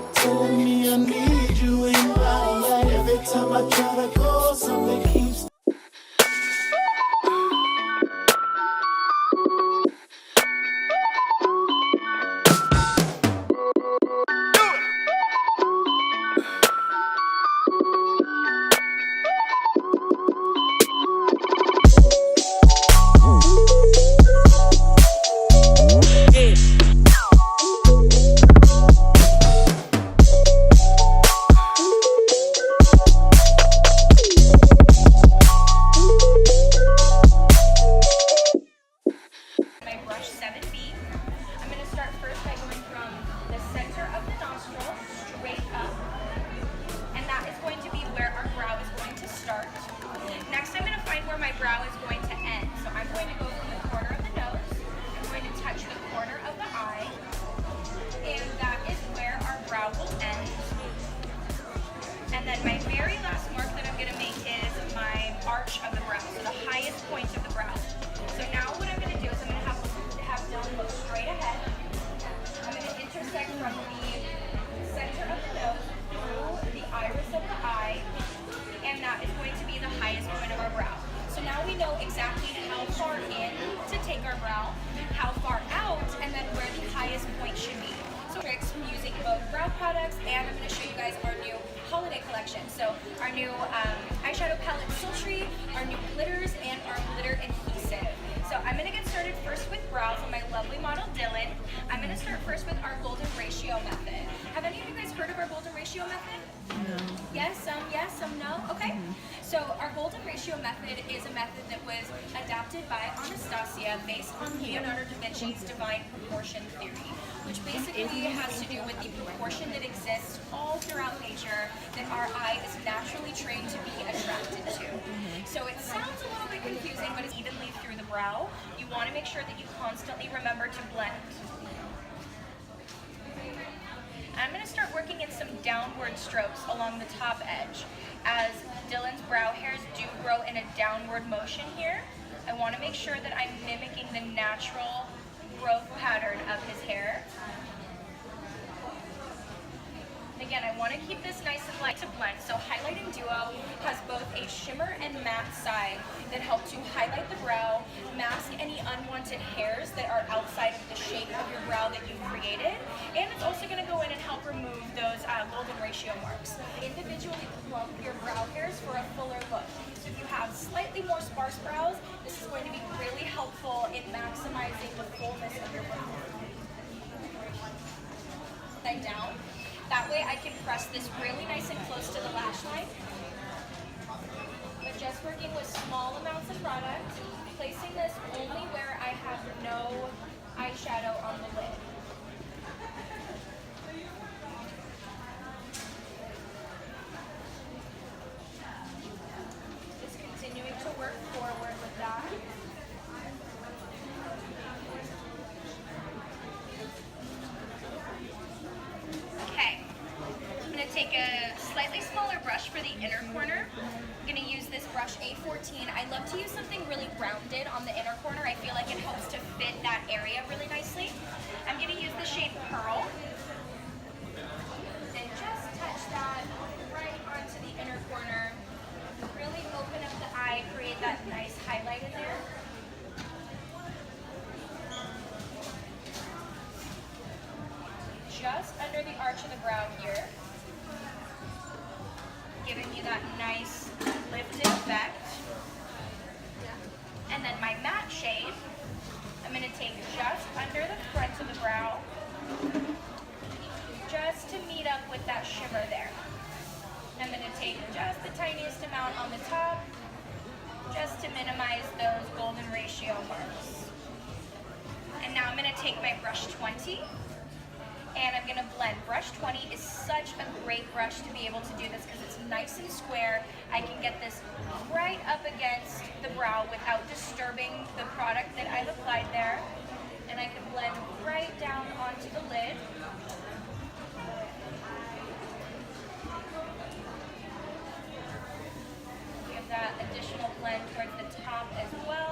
back to me. I need you in my life. Every time I try to go, something keeps. And then my very last mark that I'm going to make is my arch of the brow, so the highest point of the brow. So now what I'm going to do is I'm going to have Dylan look straight ahead. I'm going to intersect from the center of the nose through the iris of the eye, and that is going to be the highest point of our brow. So now we know exactly how far in to take our brow, how far out, and then where the highest point should be. So tricks from using both brow products, and I'm going to show you guys our new holiday collection. So our new eyeshadow palette Sultry, our new glitters, and our glitter adhesive. So I'm going to get started first with brows on my lovely model Dylan. I'm going to start first with our golden ratio method. Have any of you guys heard of our golden ratio method? No. Yes, some no. Okay. So our golden ratio method is a method that was adapted by Anastasia based on Leonardo da Vinci's divine proportion theory, which basically has to do with the proportion that exists all throughout nature that our eye is naturally trained to be attracted to. So it sounds a little bit confusing, but it's evenly through the brow. You want to make sure that you constantly remember to blend. I'm going to start working in some downward strokes along the top edge. As Dylan's brow hairs do grow in a downward motion here, I want to make sure that I'm mimicking the natural growth pattern of his hair. Again, I want to keep this nice and light to blend. So Highlighting Duo has both a shimmer and matte side that help to highlight the brow, mask any unwanted hairs that are outside of the shape of your brow that you've created, and it's also going to go in and help remove those golden ratio marks. Individually plump your brow hairs for a fuller look. So if you have slightly more sparse brows, this is going to be really helpful in maximizing the fullness of your brow. Side down. That way I can press this really nice and close to the lash line. But just working with small amounts of product, placing this only where I have no eyeshadow on the lid. Just continuing to work forward with that. Take a slightly smaller brush for the inner corner. I'm going to use this brush A14. I love to use something really rounded on the inner corner. I feel like it helps to fit that area really nicely. I'm going to use the shade Pearl. And just touch that right onto the inner corner. Really open up the eye, create that nice highlight in there. Just under the arch of the brow here. Giving you that nice lifted effect. And then my matte shade, I'm going to take just under the front of the brow, just to meet up with that shimmer there. I'm going to take just the tiniest amount on the top, just to minimize those golden ratio marks. And now I'm going to take my brush 20. And I'm going to blend. Brush 20 is such a great brush to be able to do this because it's nice and square. I can get this right up against the brow without disturbing the product that I've applied there. And I can blend right down onto the lid. Give that additional blend towards the top as well.